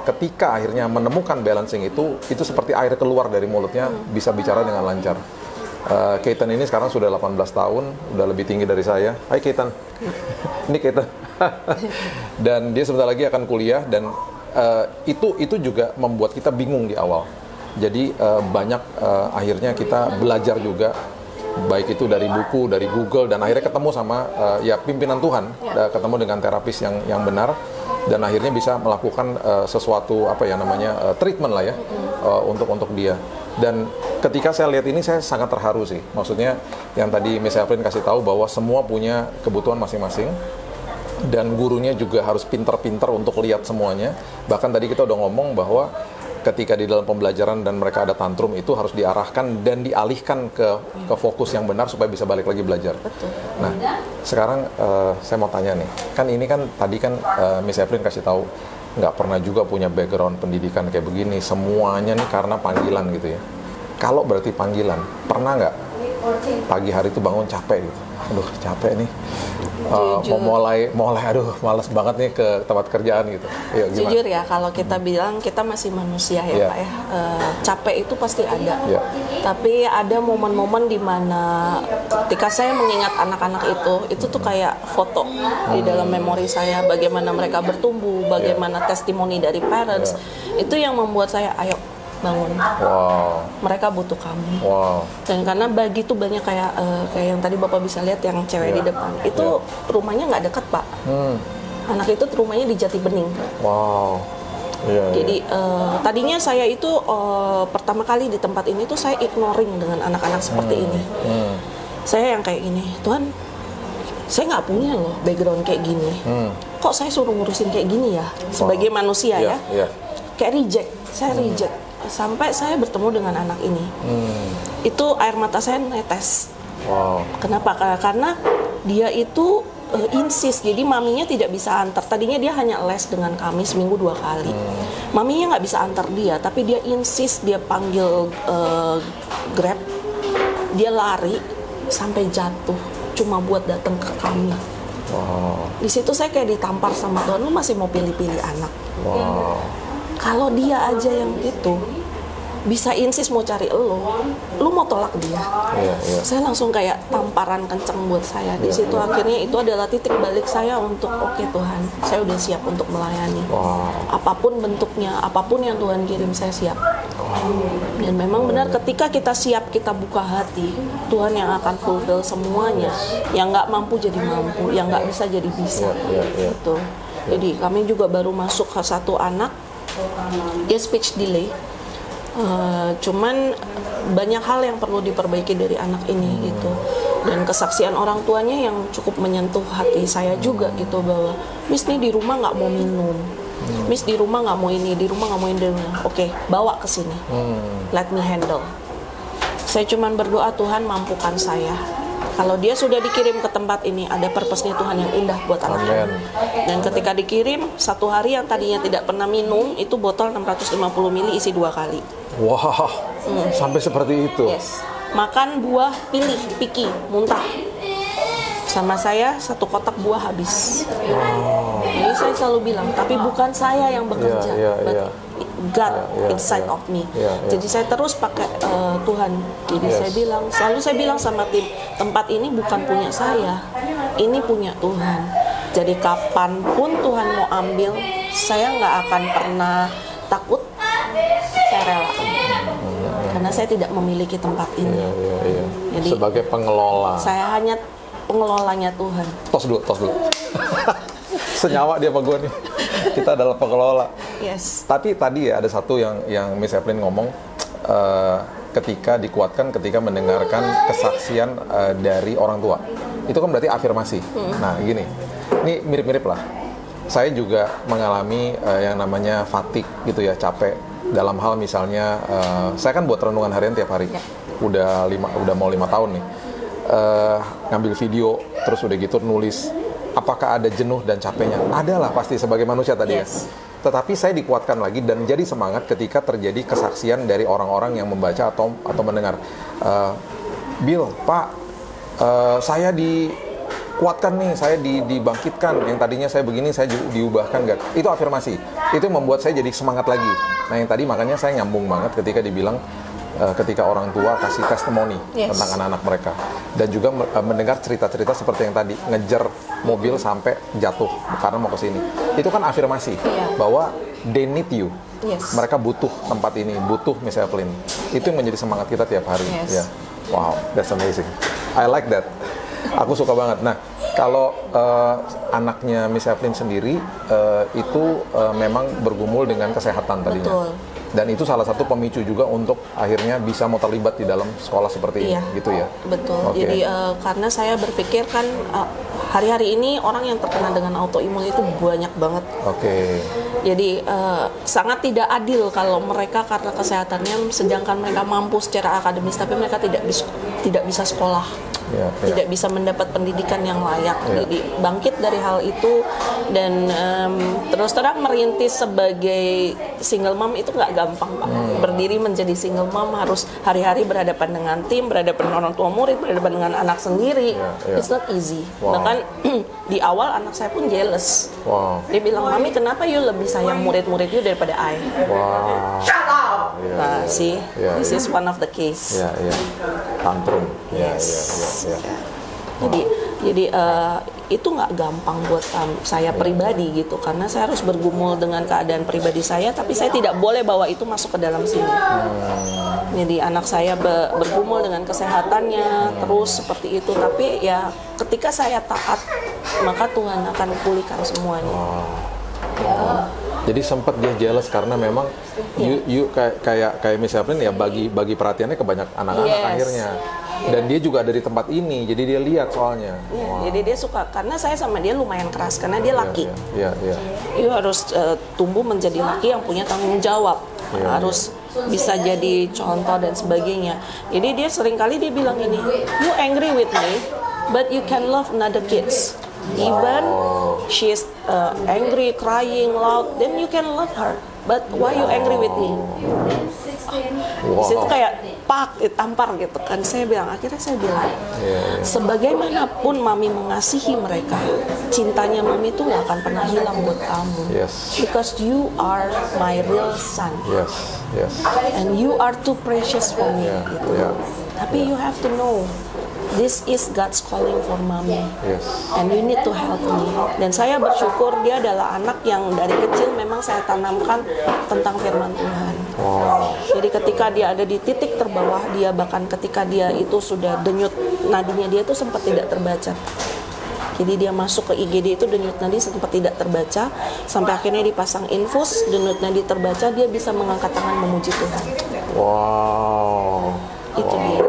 [SPEAKER 2] ketika akhirnya menemukan balancing itu seperti air keluar dari mulutnya, bisa bicara dengan lancar. Keaton ini sekarang sudah 18 tahun, udah lebih tinggi dari saya. Hai Keaton. Ini Keaton. Dan dia sebentar lagi akan kuliah, dan itu juga membuat kita bingung di awal. Jadi banyak akhirnya kita belajar juga, baik itu dari buku, dari Google, dan akhirnya ketemu sama pimpinan Tuhan, ketemu dengan terapis yang benar, dan akhirnya bisa melakukan sesuatu treatment lah ya untuk dia. Dan ketika saya lihat ini saya sangat terharu sih. Maksudnya yang tadi Miss Evelyn kasih tahu bahwa semua punya kebutuhan masing-masing. Dan gurunya juga harus pinter-pinter untuk lihat semuanya. Bahkan tadi kita udah ngomong bahwa ketika di dalam pembelajaran dan mereka ada tantrum, itu harus diarahkan dan dialihkan ke fokus yang benar supaya bisa balik lagi belajar.
[SPEAKER 1] Betul.
[SPEAKER 2] Nah, sekarang saya mau tanya nih, kan ini kan tadi kan Miss Evelyn kasih tahu nggak pernah juga punya background pendidikan kayak begini, semuanya nih karena panggilan gitu ya. Kalau berarti panggilan, pernah nggak pagi hari itu bangun capek gitu? Aduh capek nih, mau mulai aduh malas banget nih ke tempat kerjaan gitu. Yuk, gimana?
[SPEAKER 1] Jujur ya, kalau kita bilang kita masih manusia ya Pak ya, capek itu pasti ada. Tapi ada momen-momen di mana ketika saya mengingat anak-anak itu tuh kayak foto di dalam memori saya, bagaimana mereka bertumbuh, bagaimana testimoni dari parents, itu yang membuat saya ayo bangun. Mereka butuh kamu. Dan karena bagi tuh banyak kayak yang tadi Bapak bisa lihat yang cewek di depan. Itu rumahnya nggak dekat, Pak. Anak itu rumahnya di Jati Bening. Jadi tadinya saya itu pertama kali di tempat ini tuh saya ignoring dengan anak-anak seperti ini. Saya yang kayak gini, Tuhan, saya nggak punya loh background kayak gini. Kok saya suruh ngurusin kayak gini ya? Sebagai manusia ya. Kayak reject, saya reject. Sampai saya bertemu dengan anak ini, itu air mata saya netes. Kenapa? Karena dia itu insist, jadi maminya tidak bisa antar. Tadinya dia hanya les dengan kami seminggu 2 kali. Maminya nggak bisa antar dia, tapi dia insist, dia panggil Grab, dia lari sampai jatuh cuma buat datang ke kami. Di situ saya kayak ditampar sama Tuhan, lu masih mau pilih-pilih anak. Kalau dia aja yang itu, bisa insist mau cari lu mau tolak dia. Saya langsung kayak tamparan kenceng buat saya. Di situ akhirnya itu adalah titik balik saya untuk oke Tuhan, saya udah siap untuk melayani. Apapun bentuknya, apapun yang Tuhan kirim, saya siap. Dan memang benar ketika kita siap, kita buka hati, Tuhan yang akan fulfill semuanya. Yang nggak mampu jadi mampu, yang nggak bisa jadi bisa. Gitu. Jadi kami juga baru masuk ke satu anak, dia speech delay. Cuman banyak hal yang perlu diperbaiki dari anak ini gitu, dan kesaksian orang tuanya yang cukup menyentuh hati saya juga gitu, bahwa Miss nih di rumah nggak mau minum, Miss di rumah nggak mau ini, di rumah nggak mau ini. Oke, bawa ke sini, let me handle. Saya cuman berdoa Tuhan mampukan saya. Kalau dia sudah dikirim ke tempat ini, ada purpose-nya Tuhan yang indah buat anak ini. Dan ketika dikirim, satu hari yang tadinya tidak pernah minum, itu botol 650 ml isi 2 kali.
[SPEAKER 2] Wah, sampai seperti itu.
[SPEAKER 1] Yes. Makan buah picky, muntah. Sama saya, 1 kotak buah habis. Jadi saya selalu bilang, tapi bukan saya yang bekerja, God inside of me. Jadi saya terus pakai Tuhan. Jadi selalu saya bilang sama tim, tempat ini bukan punya saya, ini punya Tuhan. Jadi kapanpun Tuhan mau ambil, saya nggak akan pernah takut, saya rela. Karena saya tidak memiliki tempat ini. Jadi
[SPEAKER 2] sebagai pengelola,
[SPEAKER 1] saya hanya pengelolanya Tuhan.
[SPEAKER 2] Tos dulu. Senyawa dia apa gue nih? Kita adalah pengelola.
[SPEAKER 1] Yes.
[SPEAKER 2] Tapi tadi ya ada satu yang Miss Evelyn ngomong, ketika dikuatkan ketika mendengarkan kesaksian dari orang tua. Itu kan berarti afirmasi. Nah gini, ini mirip-mirip lah. Saya juga mengalami yang namanya fatigue gitu ya, capek. Dalam hal misalnya, saya kan buat renungan harian tiap hari. Udah mau 5 tahun nih. Ngambil video, terus udah gitu nulis. Apakah ada jenuh dan capeknya? Ada lah pasti sebagai manusia tadi ya. Tetapi saya dikuatkan lagi dan jadi semangat ketika terjadi kesaksian dari orang-orang yang membaca atau mendengar. Bill, Pak, saya dikuatkan nih, saya dibangkitkan. Yang tadinya saya begini, saya diubahkan nggak? Itu afirmasi. Itu membuat saya jadi semangat lagi. Nah yang tadi makanya saya nyambung banget ketika dibilang ketika orang tua kasih testimoni tentang anak-anak mereka, dan juga mendengar cerita-cerita seperti yang tadi, ngejar mobil sampai jatuh karena mau ke sini. Itu kan afirmasi bahwa they need you. Mereka butuh tempat ini, butuh Miss Evelyn. Itu yang menjadi semangat kita tiap hari. Wow, that's amazing. I like that. Aku suka banget. Nah, kalau anaknya Miss Evelyn sendiri itu memang bergumul dengan kesehatan tadinya.
[SPEAKER 1] Betul.
[SPEAKER 2] Dan itu salah satu pemicu juga untuk akhirnya bisa mau terlibat di dalam sekolah seperti ini, gitu ya?
[SPEAKER 1] Betul. Jadi karena saya berpikir kan hari-hari ini orang yang terkena dengan autoimun itu banyak banget. Jadi sangat tidak adil kalau mereka karena kesehatannya, sedangkan mereka mampu secara akademis, tapi mereka tidak bisa sekolah. Tidak bisa mendapat pendidikan yang layak. Jadi bangkit dari hal itu, dan terus terang merintis sebagai single mom itu nggak gampang, Pak. Berdiri menjadi single mom harus hari-hari berhadapan dengan tim, berhadapan dengan orang tua murid, berhadapan dengan anak sendiri. It's not easy. Bahkan di awal anak saya pun jealous. Dia bilang, Mami kenapa you lebih sayang murid-murid you daripada I? Shut up! Nah, see, this is one of the case.
[SPEAKER 2] Tantrum.
[SPEAKER 1] Jadi itu nggak gampang buat saya pribadi gitu, karena saya harus bergumul dengan keadaan pribadi saya, tapi saya tidak boleh bawa itu masuk ke dalam sini. Jadi anak saya bergumul dengan kesehatannya terus seperti itu, tapi ya ketika saya taat, maka Tuhan akan pulihkan semuanya.
[SPEAKER 2] Jadi sempat dia jealous karena memang you kayak Miss Evelyn ya bagi perhatiannya ke banyak anak-anak akhirnya. Dan dia juga dari tempat ini, jadi dia lihat soalnya.
[SPEAKER 1] Jadi dia suka, karena saya sama dia lumayan keras, karena dia laki. You harus tumbuh menjadi laki yang punya tanggung jawab, harus bisa jadi contoh dan sebagainya. Jadi dia seringkali dia bilang ini, you angry with me, but you can love another kids. Even she's angry, crying, loud, then you can love her. But why you angry with me? Di situ kayak pak, ditampar gitu kan. Akhirnya saya bilang, sebagaimanapun mami mengasihi mereka, cintanya mami itu gak akan pernah hilang buat kamu. Because you are my real son. And you are too precious for me. Gitu. Tapi you have to know, this is God's calling for mommy, and you need to help me. Dan saya bersyukur dia adalah anak yang dari kecil memang saya tanamkan tentang firman Tuhan. Jadi ketika dia ada di titik terbawah dia, bahkan ketika dia itu sudah denyut nadinya dia itu sempat tidak terbaca. Jadi dia masuk ke IGD itu denyut nadi sempat tidak terbaca, sampai akhirnya dipasang infus, denyut nadi terbaca, dia bisa mengangkat tangan memuji Tuhan. Itu dia.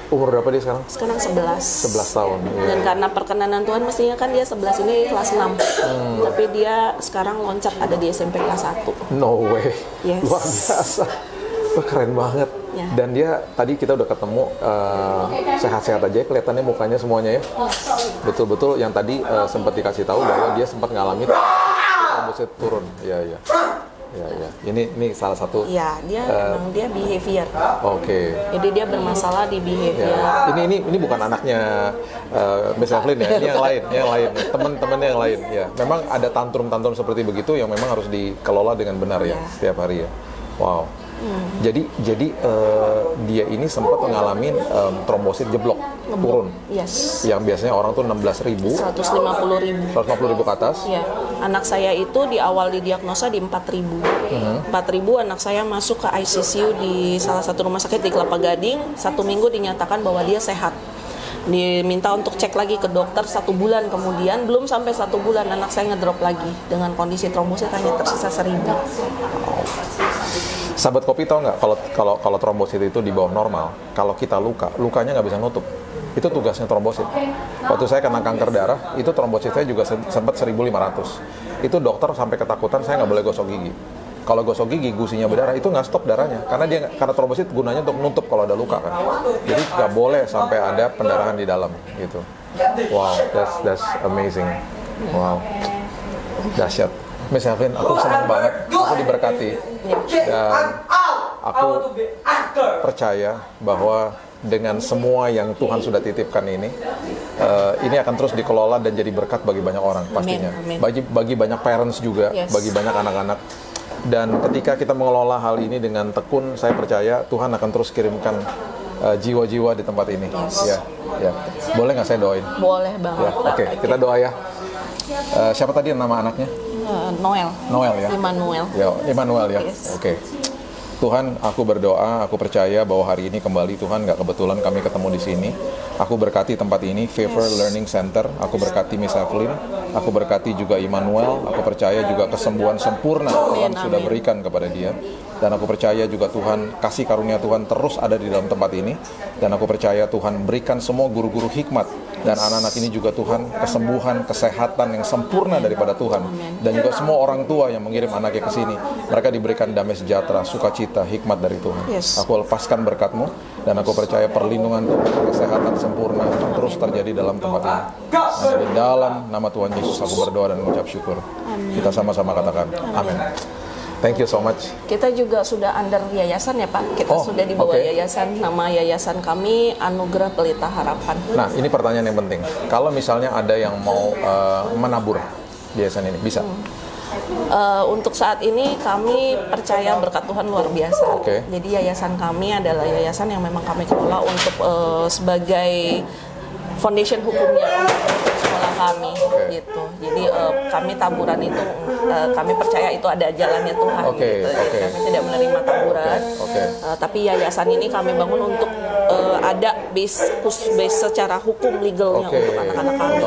[SPEAKER 2] Umur berapa dia sekarang?
[SPEAKER 1] Sekarang 11
[SPEAKER 2] tahun.
[SPEAKER 1] Dan karena perkenanan Tuhan, mestinya kan dia 11 ini kelas 6. Tapi dia sekarang loncat ada di SMP kelas 1.
[SPEAKER 2] No way.
[SPEAKER 1] Yes.
[SPEAKER 2] Luar biasa. Wah, keren banget. Dan dia tadi kita udah ketemu sehat-sehat aja, kelihatannya mukanya semuanya ya. Betul-betul yang tadi sempat dikasih tahu bahwa dia sempat ngalami trombosit turun. Iya. Ini salah satu.
[SPEAKER 1] Iya, memang dia behavior. Jadi dia bermasalah di behavior.
[SPEAKER 2] Ini bukan anaknya Miss Evelyn ya. Ini yang lain. Teman-temannya yang lain ya. Memang ada tantrum-tantrum seperti begitu yang memang harus dikelola dengan benar ya setiap hari ya. Wow. Jadi dia ini sempat mengalami trombosit jeblok turun. Yang biasanya orang tuh 16.000, 150.000 ke atas.
[SPEAKER 1] Anak saya itu di awal didiagnosa di 4.000. 4.000 anak saya masuk ke ICU di salah satu rumah sakit di Kelapa Gading. 1 minggu dinyatakan bahwa dia sehat. Diminta untuk cek lagi ke dokter 1 bulan kemudian, belum sampai 1 bulan anak saya ngedrop lagi dengan kondisi trombosit hanya tersisa 1.000.
[SPEAKER 2] Sahabat Kopi tahu nggak kalau trombosit itu di bawah normal, kalau kita lukanya nggak bisa nutup. Itu tugasnya trombosit. Waktu saya kena kanker darah, itu trombosit saya juga sempat 1.500. Itu dokter sampai ketakutan saya nggak boleh gosok gigi. Kalau gosok gigi, gusinya berdarah, itu nggak stop darahnya. Karena trombosit gunanya untuk nutup kalau ada luka kan. Jadi nggak boleh sampai ada pendarahan di dalam gitu. Wow, that's amazing. Wow, dahsyat. Miss Evelyn, aku senang banget, aku diberkati, dan aku percaya bahwa dengan semua yang Tuhan sudah titipkan ini akan terus dikelola dan jadi berkat bagi banyak orang pastinya, bagi banyak parents juga, bagi banyak anak-anak. Dan ketika kita mengelola hal ini dengan tekun, saya percaya Tuhan akan terus kirimkan jiwa-jiwa di tempat ini. Ya. Boleh nggak saya doain?
[SPEAKER 1] Boleh banget.
[SPEAKER 2] Oke, kita doa ya. Siapa tadi nama anaknya?
[SPEAKER 1] Noel ya.
[SPEAKER 2] Immanuel ya. Oke. Tuhan, aku berdoa, aku percaya bahwa hari ini kembali Tuhan, nggak kebetulan kami ketemu di sini. Aku berkati tempat ini, Favor Learning Center. Aku berkati Miss Evelyn. Aku berkati juga Immanuel. Aku percaya juga kesembuhan sempurna Tuhan sudah berikan kepada dia. Dan aku percaya juga Tuhan, kasih karunia Tuhan terus ada di dalam tempat ini. Dan aku percaya Tuhan berikan semua guru-guru hikmat. Dan anak-anak ini juga Tuhan, kesembuhan, kesehatan yang sempurna daripada Tuhan. Dan juga semua orang tua yang mengirim anaknya ke sini, mereka diberikan damai sejahtera, sukacita, hikmat dari Tuhan. Aku lepaskan berkat-Mu, dan aku percaya perlindungan Tuhan, kesehatan sempurna terus terjadi dalam tempat ini. Hanya di dalam nama Tuhan Yesus aku berdoa dan mengucap syukur. Kita sama-sama katakan, amin. Thank you so much.
[SPEAKER 1] Kita juga sudah under yayasan ya Pak. Kita sudah di bawah yayasan. Nama yayasan kami Anugerah Pelita Harapan.
[SPEAKER 2] Nah, ini pertanyaan yang penting. Kalau misalnya ada yang mau menabur di yayasan ini, bisa?
[SPEAKER 1] Untuk saat ini kami percaya berkat Tuhan luar biasa. Jadi yayasan kami adalah yayasan yang memang kami kelola untuk sebagai foundation hukumnya untuk sekolah kami gitu. Jadi kami taburan itu kami percaya itu ada jalannya Tuhan gitu. Jadi kami tidak menerima taburan. Tapi yayasan ini kami bangun untuk ada base secara hukum legalnya untuk anak-anak kami.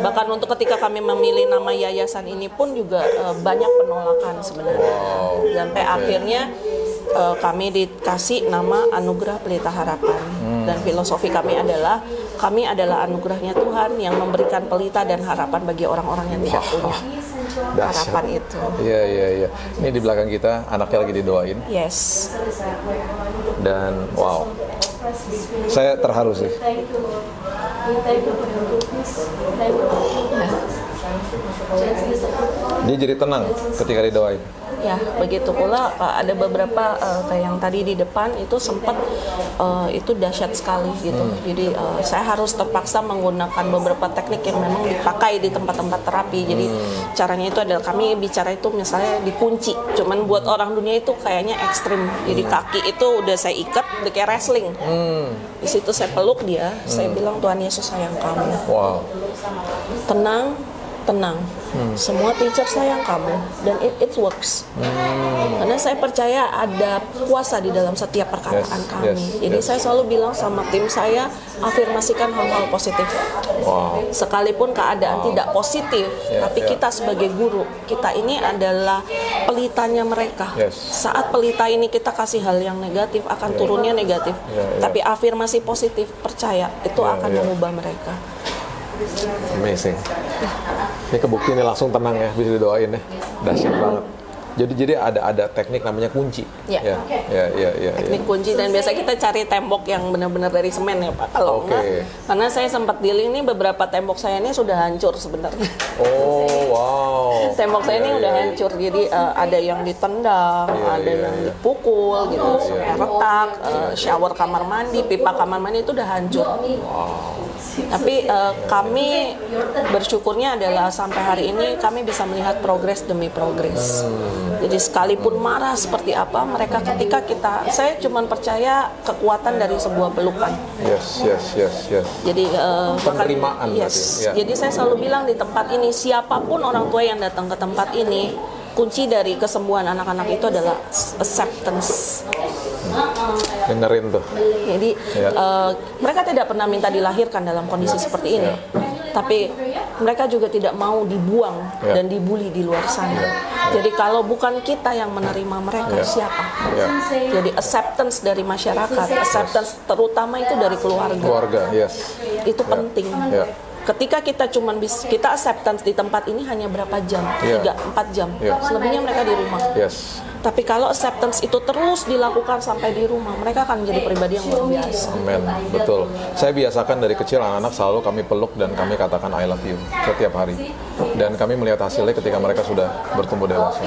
[SPEAKER 1] Bahkan untuk ketika kami memilih nama yayasan ini pun juga banyak penolakan sebenarnya. Sampai akhirnya kami dikasih nama Anugerah Pelita Harapan. Dan filosofi kami adalah anugerahnya Tuhan yang memberikan pelita dan harapan bagi orang-orang yang tidak punya harapan itu.
[SPEAKER 2] Iya. Ini di belakang kita anaknya lagi didoain.
[SPEAKER 1] Yes.
[SPEAKER 2] Dan wow, saya terharu sih. Dia jadi tenang ketika didoain.
[SPEAKER 1] Ya, begitu pula ada beberapa kayak yang tadi di depan itu sempat itu dahsyat sekali gitu. Jadi saya harus terpaksa menggunakan beberapa teknik yang memang dipakai di tempat-tempat terapi. Jadi caranya itu adalah kami bicara itu misalnya dikunci. Cuman buat orang dunia itu kayaknya ekstrim. Jadi kaki itu udah saya ikat, udah kayak wrestling. Di situ saya peluk dia, saya bilang Tuhan Yesus sayang kamu.
[SPEAKER 2] Wow.
[SPEAKER 1] Tenang. Semua teacher sayang kamu dan it works. Karena saya percaya ada kuasa di dalam setiap perkataan kami. Jadi saya selalu bilang sama tim saya, afirmasikan hal-hal positif.
[SPEAKER 2] Wow.
[SPEAKER 1] Sekalipun keadaan tidak positif, tapi kita sebagai guru, kita ini adalah pelitanya mereka. Saat pelita ini kita kasih hal yang negatif, akan turunnya negatif. Tapi afirmasi positif, percaya, itu akan mengubah mereka.
[SPEAKER 2] Amazing. Ini kebukti nih langsung tenang ya, bisa didoain ya. Dahsyat banget. Jadi ada teknik namanya kunci.
[SPEAKER 1] Ya. Teknik kunci, dan biasa kita cari tembok yang benar-benar dari semen ya Pak. Kalau enggak, karena saya sempat dealing nih beberapa tembok saya ini sudah hancur sebenarnya.
[SPEAKER 2] Oh wow.
[SPEAKER 1] Tembok saya ini udah hancur, jadi ada yang ditendang, ada yang dipukul gitu, sampai retak. Shower kamar mandi, pipa kamar mandi itu udah hancur.
[SPEAKER 2] Wow.
[SPEAKER 1] Tapi kami bersyukurnya adalah sampai hari ini kami bisa melihat progres demi progres. Jadi sekalipun marah seperti apa, mereka ketika saya cuma percaya kekuatan dari sebuah pelukan.
[SPEAKER 2] Yes.
[SPEAKER 1] Jadi
[SPEAKER 2] penerimaan.
[SPEAKER 1] Jadi saya selalu bilang di tempat ini, siapapun orang tua yang datang ke tempat ini, kunci dari kesembuhan anak-anak itu adalah acceptance.
[SPEAKER 2] Dengerin tuh.
[SPEAKER 1] Jadi mereka tidak pernah minta dilahirkan dalam kondisi seperti ini, tapi mereka juga tidak mau dibuang dan dibully di luar sana. Jadi kalau bukan kita yang menerima mereka, siapa? Jadi acceptance dari masyarakat, acceptance terutama itu dari keluarga. Itu penting. Ketika kita kita acceptance di tempat ini hanya berapa jam? 3-4 jam. Selebihnya mereka di rumah. Tapi kalau acceptance itu terus dilakukan sampai di rumah, mereka akan menjadi pribadi yang luar biasa.
[SPEAKER 2] Amen, betul. Saya biasakan dari kecil anak-anak selalu kami peluk dan kami katakan I love you setiap hari. Dan kami melihat hasilnya ketika mereka sudah bertumbuh dewasa.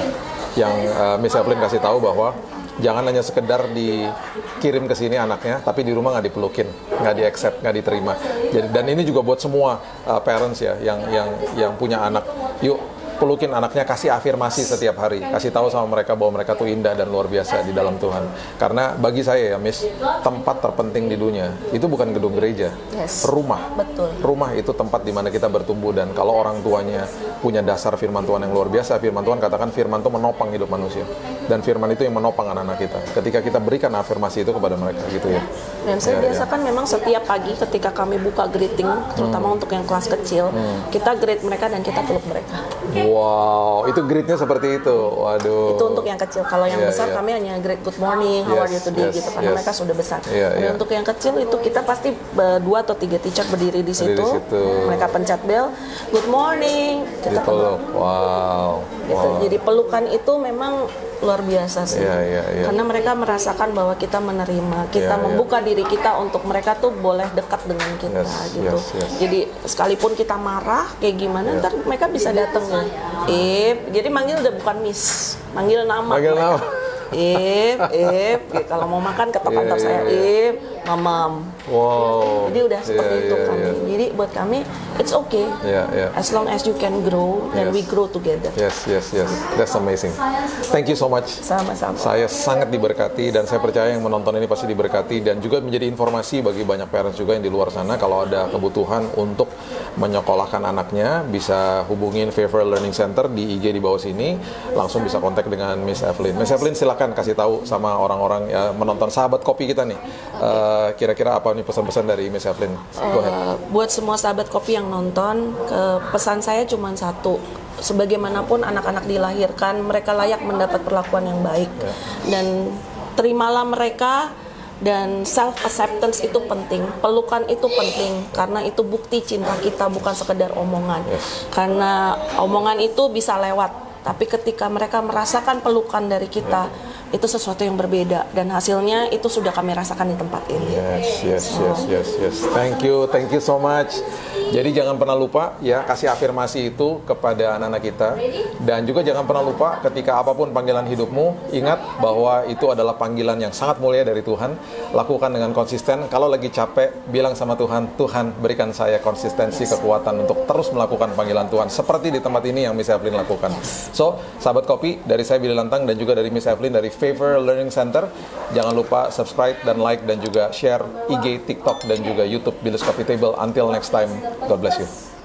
[SPEAKER 2] Yang Miss Evelyn kasih tahu bahwa jangan hanya sekedar dikirim ke sini anaknya, tapi di rumah nggak dipelukin, nggak di-accept, nggak diterima. Jadi, dan ini juga buat semua parents ya, yang punya anak. Yuk, pelukin anaknya, kasih afirmasi setiap hari, kasih tahu sama mereka bahwa mereka tuh indah dan luar biasa di dalam Tuhan. Karena bagi saya ya Miss, tempat terpenting di dunia itu bukan gedung gereja, rumah.
[SPEAKER 1] Betul.
[SPEAKER 2] Rumah itu tempat di mana kita bertumbuh, dan kalau orang tuanya punya dasar firman Tuhan yang luar biasa, firman Tuhan katakan firman itu menopang hidup manusia, dan firman itu yang menopang anak-anak kita. Ketika kita berikan afirmasi itu kepada mereka gitu ya.
[SPEAKER 1] Dan saya biasakan memang setiap pagi ketika kami buka greeting, terutama untuk yang kelas kecil, kita greet mereka dan kita peluk mereka.
[SPEAKER 2] Wow, itu greet-nya seperti itu. Waduh.
[SPEAKER 1] Itu untuk yang kecil. Kalau yang besar kami hanya greet good morning, how are you today gitu, karena mereka sudah besar. Dan untuk yang kecil itu kita pasti 2 atau 3 teacher berdiri di situ. Mereka pencet bel, good morning, kita peluk.
[SPEAKER 2] Wow.
[SPEAKER 1] Gitu. Jadi pelukan itu memang luar biasa sih. Karena mereka merasakan bahwa kita menerima, kita membuka diri kita untuk mereka tuh boleh dekat dengan kita gitu. Jadi sekalipun kita marah kayak gimana, ntar mereka bisa datang nih. Jadi manggil udah bukan Miss, manggil nama. Kalau mau makan ketok kantor saya, mamam.
[SPEAKER 2] Wow.
[SPEAKER 1] Jadi udah seperti itu kami. Jadi buat kami, it's okay. As long as you can grow, then we grow together.
[SPEAKER 2] Yes. That's amazing. Thank you so much.
[SPEAKER 1] Sama-sama.
[SPEAKER 2] Saya sangat diberkati, dan saya percaya yang menonton ini pasti diberkati, dan juga menjadi informasi bagi banyak parents juga yang di luar sana. Kalau ada kebutuhan untuk menyekolahkan anaknya, bisa hubungin Favor Learning Center di IG di bawah sini. Langsung bisa kontak dengan Miss Evelyn. Miss Evelyn, silakan kasih tahu sama orang-orang ya, menonton sahabat kopi kita nih. Kira-kira apa nih pesan-pesan dari Miss Evelyn? Go ahead.
[SPEAKER 1] Buat semua sahabat kopi yang nonton, pesan saya cuma satu. Sebagaimanapun anak-anak dilahirkan, mereka layak mendapat perlakuan yang baik. Dan terimalah mereka, dan self acceptance itu penting, pelukan itu penting, karena itu bukti cinta kita, bukan sekedar omongan. Karena omongan itu bisa lewat, tapi ketika mereka merasakan pelukan dari kita, itu sesuatu yang berbeda, dan hasilnya itu sudah kami rasakan di tempat ini.
[SPEAKER 2] Yes. Thank you so much. Jadi jangan pernah lupa ya, kasih afirmasi itu kepada anak-anak kita. Dan juga jangan pernah lupa ketika apapun panggilan hidupmu, ingat bahwa itu adalah panggilan yang sangat mulia dari Tuhan. Lakukan dengan konsisten. Kalau lagi capek, bilang sama Tuhan, Tuhan berikan saya konsistensi, kekuatan untuk terus melakukan panggilan Tuhan. Seperti di tempat ini yang Miss Evelyn lakukan. So, sahabat kopi, dari saya Billy Lantang dan juga dari Miss Evelyn dari Favor Learning Center. Jangan lupa subscribe dan like dan juga share IG, TikTok dan juga YouTube Billy's Coffee Table. Until next time, God bless you.